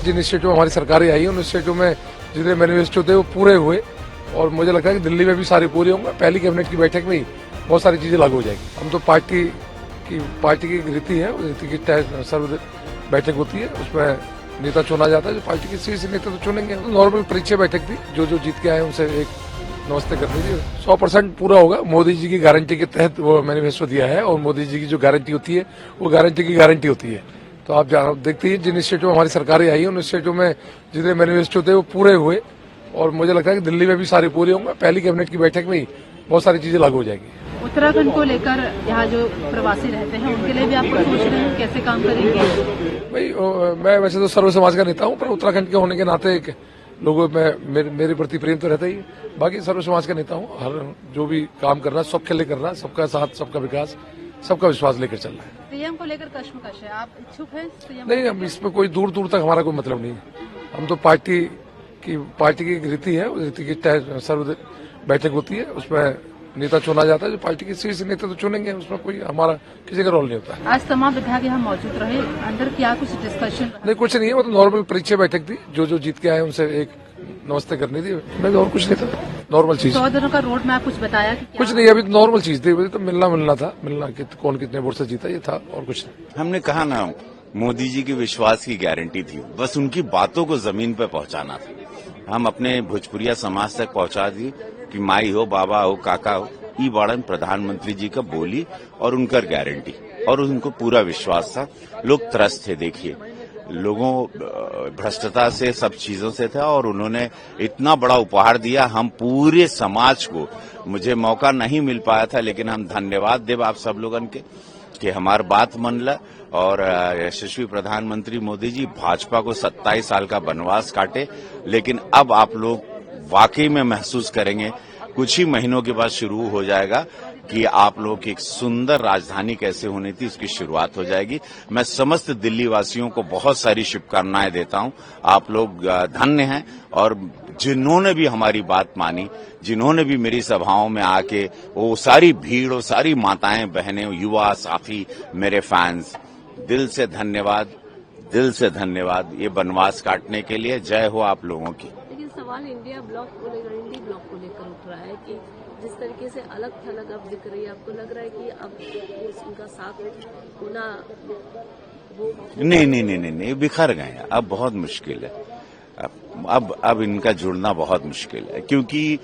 जिन initiative हमारी सरकारें आई है उन इनिशिएटिव में जितने मैनिफेस्टो थे वो पूरे हुए और मुझे लगता है कि दिल्ली में भी सारे पूरे होंगे। पहली कैबिनेट की बैठक में ही बहुत सारी चीजें लागू हो जाएगी। हम तो पार्टी की एक रीति है, रीति की सर्व बैठक होती है, उसमें नेता चुना जाता है। जो पार्टी के शीर्ष नेता तो चुनेंगे। तो नॉर्मल परीक्षा बैठक थी, जो जीत के आए उनसे एक नमस्ते करनी थी। 100% पूरा होगा। मोदी जी की गारंटी के तहत वो मैनिफेस्टो दिया है और मोदी जी की जो गारंटी होती है वो गारंटी की गारंटी होती है। तो आप देखते हैं जिन इनिशिएटिव हमारी सरकारें आई है उन इनिशिएटिव में जितने मैनिफेस्टो थे वो पूरे हुए और मुझे लगता है कि दिल्ली में भी सारे पूरे होंगे। पहली कैबिनेट की बैठक में ही बहुत सारी चीजें लागू हो जाएगी। उत्तराखंड को लेकर यहाँ जो प्रवासी रहते हैं उनके लिए भी आप कुछ सोच रहे हैं कैसे काम करेंगे? भाई मैं वैसे तो सर्व समाज का नेता हूँ, पर उत्तराखंड के होने के नाते एक लोगों में मेरे प्रति प्रेम तो रहता ही है। बाकी सर्व समाज का नेता हूँ। हर जो भी काम करना है सबके लिए करना है, सबका साथ, सबका विकास, सबका विश्वास लेकर चलना है। सीएम को लेकर कश्मकश है, आप इच्छुक हैं सीएम? नहीं, हम इसमें कोई दूर दूर तक हमारा कोई मतलब नहीं है। हम तो पार्टी की एक रीति है, उस रीति की सर्व बैठक होती है, उसमें नेता चुना जाता है। जो पार्टी के शीर्ष नेता तो चुनेंगे, उसमें कोई हमारा किसी का रोल नहीं होता है। आज तमाम विधायक यहाँ मौजूद रहे, अंदर क्या कुछ डिस्कशन? नहीं, कुछ नहीं है, वो तो नॉर्मल परीक्षा बैठक थी। जो जीत के आए उनसे एक नमस्ते करनी थी। मैं और कुछ नहीं था, नॉर्मल चीज। 100 दिनों का रोड मैप कुछ बताया कि कुछ नहीं, अभी तो नॉर्मल चीज थी। अभी तो मिलना था, कौन कितने वोट से जीता ये था और कुछ नहीं। हमने कहा ना, मोदी जी के विश्वास की गारंटी थी, बस उनकी बातों को जमीन पे पहुंचाना था। हम अपने भोजपुरिया समाज तक पहुंचा दी कि माई हो, बाबा हो, काका हो, ई बाड़न प्रधानमंत्री जी का बोली और उनकर गारंटी, और उनको पूरा विश्वास था। लोग त्रस्त थे, देखिए लोगों भ्रष्टता से, सब चीजों से था, और उन्होंने इतना बड़ा उपहार दिया हम पूरे समाज को। मुझे मौका नहीं मिल पाया था, लेकिन हम धन्यवाद देव आप सब लोगन के कि हमार बात मनला। और यशस्वी प्रधानमंत्री मोदी जी भाजपा को 27 साल का वनवास काटे, लेकिन अब आप लोग वाकई में महसूस करेंगे, कुछ ही महीनों के बाद शुरू हो जाएगा कि आप लोगों की एक सुंदर राजधानी कैसे होनी थी उसकी शुरुआत हो जाएगी। मैं समस्त दिल्ली वासियों को बहुत सारी शुभकामनाएं देता हूं। आप लोग धन्य हैं, और जिन्होंने भी हमारी बात मानी, जिन्होंने भी मेरी सभाओं में आके, वो सारी भीड़, वो सारी माताएं, बहनें, युवा साथी, मेरे फैंस, दिल से धन्यवाद, दिल से धन्यवाद ये वनवास काटने के लिए। जय हो आप लोगों की। लेकिन सवाल इंडिया ब्लॉक को लेकर, इंडी ब्लॉक को लेकर उठ रहा है कि जिस तरीके से अलग थलग अब दिख रही है, आपको लग रहा है कि अब उनका साथ होना वो नहीं, बिखर गए। अब बहुत मुश्किल है। अब इनका जुड़ना बहुत मुश्किल है, क्योंकि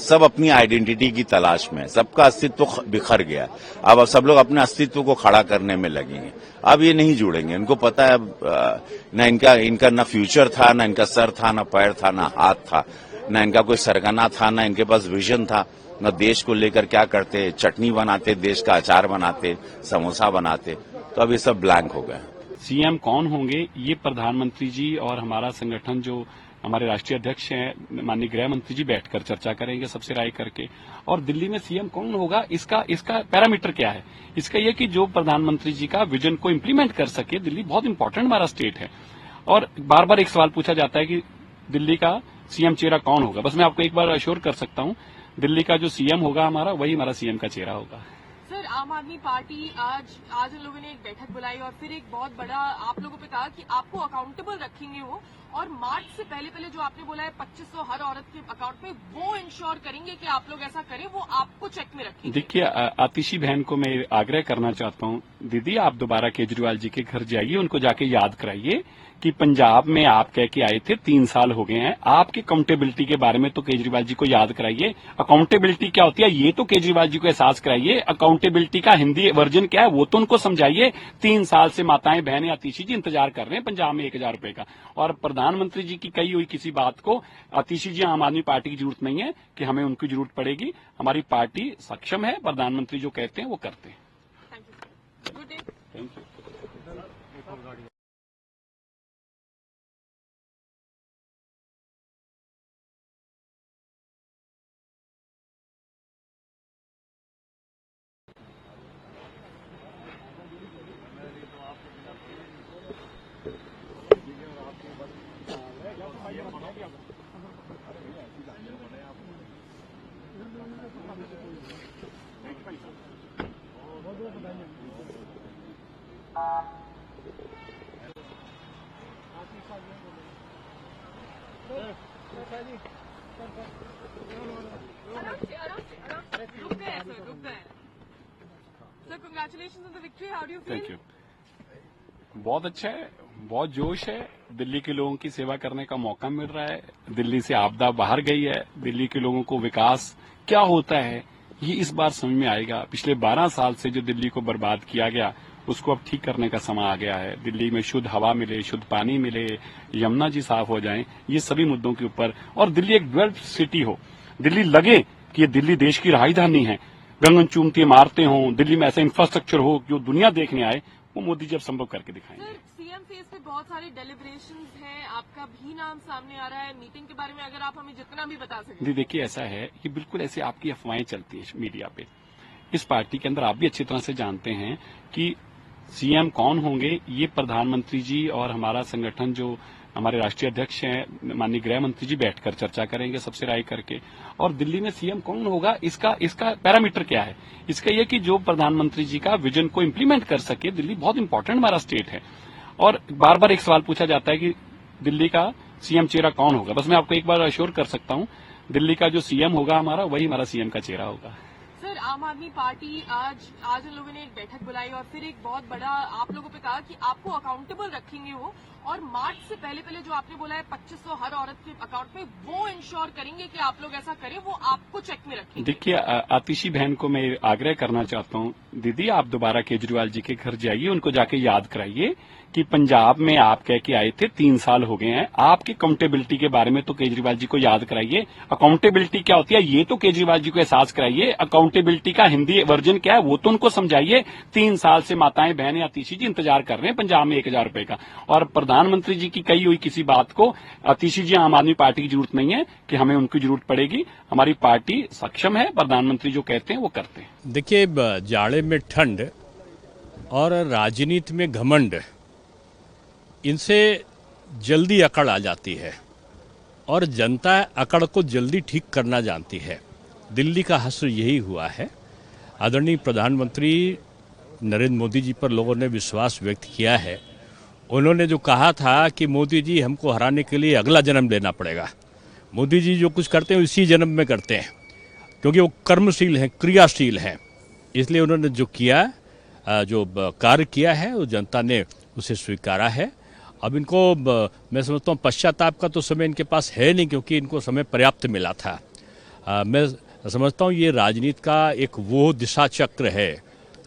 सब अपनी आइडेंटिटी की तलाश में है। सबका अस्तित्व बिखर गया। अब सब लोग अपने अस्तित्व को खड़ा करने में लगेंगे। अब ये नहीं जुड़ेंगे। इनको पता है अब न इनका न फ्यूचर था, न इनका सर था, न पैर था, न हाथ था, न इनका कोई सरगना था, न इनके पास विजन था, न देश को लेकर क्या करते, चटनी बनाते, देश का अचार बनाते, समोसा बनाते। तो अब ये सब ब्लैंक हो गए। सीएम कौन होंगे ये प्रधानमंत्री जी और हमारा संगठन जो हमारे राष्ट्रीय अध्यक्ष हैं माननीय गृह मंत्री जी बैठकर चर्चा करेंगे सबसे राय करके। और दिल्ली में सीएम कौन होगा इसका पैरामीटर क्या है? इसका ये कि जो प्रधानमंत्री जी का विजन को इम्प्लीमेंट कर सके। दिल्ली बहुत इंपॉर्टेंट हमारा स्टेट है, और बार बार एक सवाल पूछा जाता है कि दिल्ली का सीएम चेहरा कौन होगा। बस मैं आपको एक बार अश्योर कर सकता हूं, दिल्ली का जो सीएम होगा हमारा, वही हमारा सीएम का चेहरा होगा। सर, आम आदमी पार्टी आज उन लोगों ने एक बैठक बुलाई और फिर एक बहुत बड़ा आप लोगों पे कहा कि आपको अकाउंटेबल रखेंगे वो, और मार्च से पहले जो आपने बोला है 2500 हर औरत के अकाउंट में, वो इंश्योर करेंगे कि आप लोग ऐसा करें, वो आपको चेक में रखेंगे। देखिए, आतिशी बहन को मैं आग्रह करना चाहता हूं, दीदी आप दोबारा केजरीवाल जी के घर जाइए, उनको जाके याद कराइए कि पंजाब में आप कह के आए थे, 3 साल हो गए हैं। आपकी अकाउंटेबिलिटी के बारे में तो केजरीवाल जी को याद कराइए। अकाउंटेबिलिटी क्या होती है ये तो केजरीवाल जी को एहसास कराइए। अकाउंटेबिलिटी का हिंदी वर्जन क्या है वो तो उनको समझाइए। 3 साल से माताएं बहनें आतिशी जी इंतजार कर रहे हैं पंजाब में 1000 रुपए का, और प्रधानमंत्री जी की कही हुई किसी बात को आतिशी जी आम आदमी पार्टी की जरूरत नहीं है कि हमें उनकी जरूरत पड़ेगी। हमारी पार्टी सक्षम है, प्रधानमंत्री जो कहते हैं वो करते हैं। Thank you. Sir, congratulations on the victory. How do you feel? Thank you. बहुत अच्छा है, बहुत जोश है। दिल्ली के लोगों की सेवा करने का मौका मिल रहा है। दिल्ली से आपदा बाहर गई है। दिल्ली के लोगों को विकास क्या होता है ये इस बार समझ में आएगा। पिछले 12 साल से जो दिल्ली को बर्बाद किया गया उसको अब ठीक करने का समय आ गया है। दिल्ली में शुद्ध हवा मिले, शुद्ध पानी मिले, यमुना जी साफ हो जाएं, ये सभी मुद्दों के ऊपर। और दिल्ली एक डेवलप्ड सिटी हो, दिल्ली लगे कि ये दिल्ली देश की राजधानी है, गगन चूमती इमारतें हों, दिल्ली में ऐसा इंफ्रास्ट्रक्चर हो जो दुनिया देखने आए, वो मोदी जी अब संभव करके दिखाएंगे। सर, सीएम फेस पे बहुत सारे डेलिब्रेशंस हैं, आपका भी नाम सामने आ रहा है। मीटिंग के बारे में अगर आप हमें जितना भी बता सकें। जी देखिए, ऐसा है कि बिल्कुल ऐसे आपकी अफवाहें चलती हैं मीडिया पे। इस पार्टी के अंदर आप भी अच्छी तरह से जानते हैं कि सीएम कौन होंगे, ये प्रधानमंत्री जी और हमारा संगठन जो हमारे राष्ट्रीय अध्यक्ष हैं माननीय गृह मंत्री जी बैठकर चर्चा करेंगे सबसे राय करके। और दिल्ली में सीएम कौन होगा इसका पैरामीटर क्या है? इसका यह कि जो प्रधानमंत्री जी का विजन को इम्प्लीमेंट कर सके। दिल्ली बहुत इंपॉर्टेंट हमारा स्टेट है और बार बार एक सवाल पूछा जाता है कि दिल्ली का सीएम चेहरा कौन होगा। बस मैं आपको एक बार अश्योर कर सकता हूं, दिल्ली का जो सीएम होगा हमारा, वही हमारा सीएम का चेहरा होगा। सर, आम आदमी पार्टी आज उन लोगों ने एक बैठक बुलाई और फिर एक बहुत बड़ा आप लोगों पे कहा कि आपको अकाउंटेबल रखेंगे वो, और मार्च से पहले जो आपने बोला है 2500 हर औरत के अकाउंट में, वो इंश्योर करेंगे कि आप लोग ऐसा करें, वो आपको चेक में रखेंगे। देखिए, आतिशी बहन को मैं आग्रह करना चाहता हूं, दीदी आप दोबारा केजरीवाल जी के घर जाइए, उनको जाके याद कराइए कि पंजाब में आप कह के आए थे 3 साल हो गए हैं। आपकी अकाउंटेबिलिटी के बारे में तो केजरीवाल जी को याद कराइए। अकाउंटेबिलिटी क्या होती है ये तो केजरीवाल जी को एहसास कराइए। अकाउंटेबिलिटी का हिंदी वर्जन क्या है वो तो उनको समझाइए। 3 साल से माताएं बहनें आतिशी जी इंतजार कर रहे हैं पंजाब में 1000 रुपए का, और प्रधानमंत्री जी की कही हुई किसी बात को आतिशी जी आम आदमी पार्टी की जरूरत नहीं है कि हमें उनकी जरूरत पड़ेगी। हमारी पार्टी सक्षम है, प्रधानमंत्री जो कहते हैं वो करते हैं। देखिए, जाड़े में ठंड और राजनीति में घमंड, इनसे जल्दी अकड़ आ जाती है और जनता अकड़ को जल्दी ठीक करना जानती है। दिल्ली का हश्र यही हुआ है। आदरणीय प्रधानमंत्री नरेंद्र मोदी जी पर लोगों ने विश्वास व्यक्त किया है। उन्होंने जो कहा था कि मोदी जी हमको हराने के लिए अगला जन्म लेना पड़ेगा। मोदी जी जो कुछ करते हैं इसी जन्म में करते हैं, क्योंकि वो कर्मशील हैं, क्रियाशील हैं। इसलिए उन्होंने जो किया, जो कार्य किया है, वो जनता ने उसे स्वीकारा है। अब इनको मैं समझता हूँ पश्चाताप का तो समय इनके पास है नहीं, क्योंकि इनको समय पर्याप्त मिला था। मैं समझता हूँ ये राजनीति का एक वो दिशा चक्र है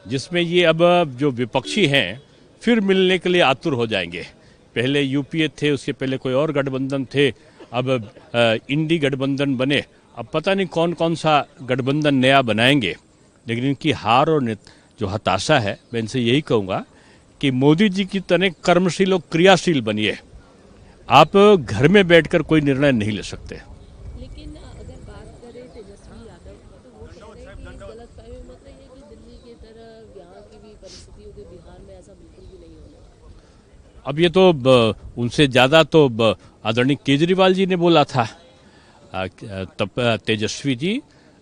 जिसमें ये अब जो विपक्षी हैं फिर मिलने के लिए आतुर हो जाएंगे। पहले यूपीए थे, उसके पहले कोई और गठबंधन थे, अब इंडी गठबंधन बने। अब पता नहीं कौन कौन सा गठबंधन नया बनाएंगे। लेकिन इनकी हार और जो हताशा है, मैं इनसे यही कहूँगा कि मोदी जी की तरह कर्मशील और क्रियाशील बनिए। आप घर में बैठकर कोई निर्णय नहीं ले सकते। लेकिन अगर बात करें तेजस्वी यादव की, तो वो कह रहे हैं कि गलतफहमी मत रही है कि दिल्ली की तरह यहाँ की भी परिस्थितियों के बिहार में ऐसा बिल्कुल भी नहीं होने। अब ये तो उनसे ज़्यादा तो आदरणीय केजरीवाल जी ने बोला था। तब तेजस्वी जी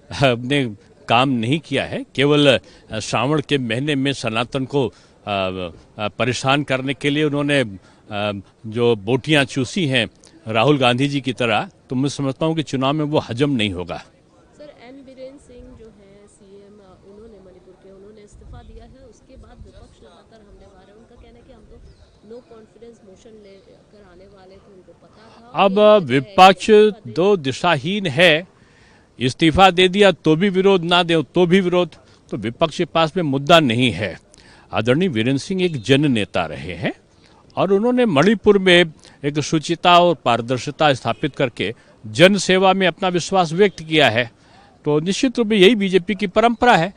ने काम नहीं किया है। केवल श्रावण के महीने में सनातन को परेशान करने के लिए उन्होंने जो बोटियां चूसी हैं राहुल गांधी जी की तरह, तो मैं समझता हूं कि चुनाव में वो हजम नहीं होगा। सर, एन बीरेन सिंह जो है सीएम, उन्होंने मणिपुर के उन्होंने इस्तीफा दिया है। उसके बाद विपक्ष लगातार हमलेवार है। उनका कहना है कि हम तो नो कॉन्फिडेंस मोशन लेकर आने वाले थे, उनको पता था। अब विपक्ष दो दिशाहीन है। इस्तीफा दे दिया तो भी विरोध, ना दे तो भी विरोध, तो विपक्ष के पास में मुद्दा नहीं है। आदरणीय वीरेंद्र सिंह एक जन नेता रहे हैं और उन्होंने मणिपुर में एक शुचिता और पारदर्शिता स्थापित करके जन सेवा में अपना विश्वास व्यक्त किया है। तो निश्चित रूप में यही बीजेपी की परंपरा है।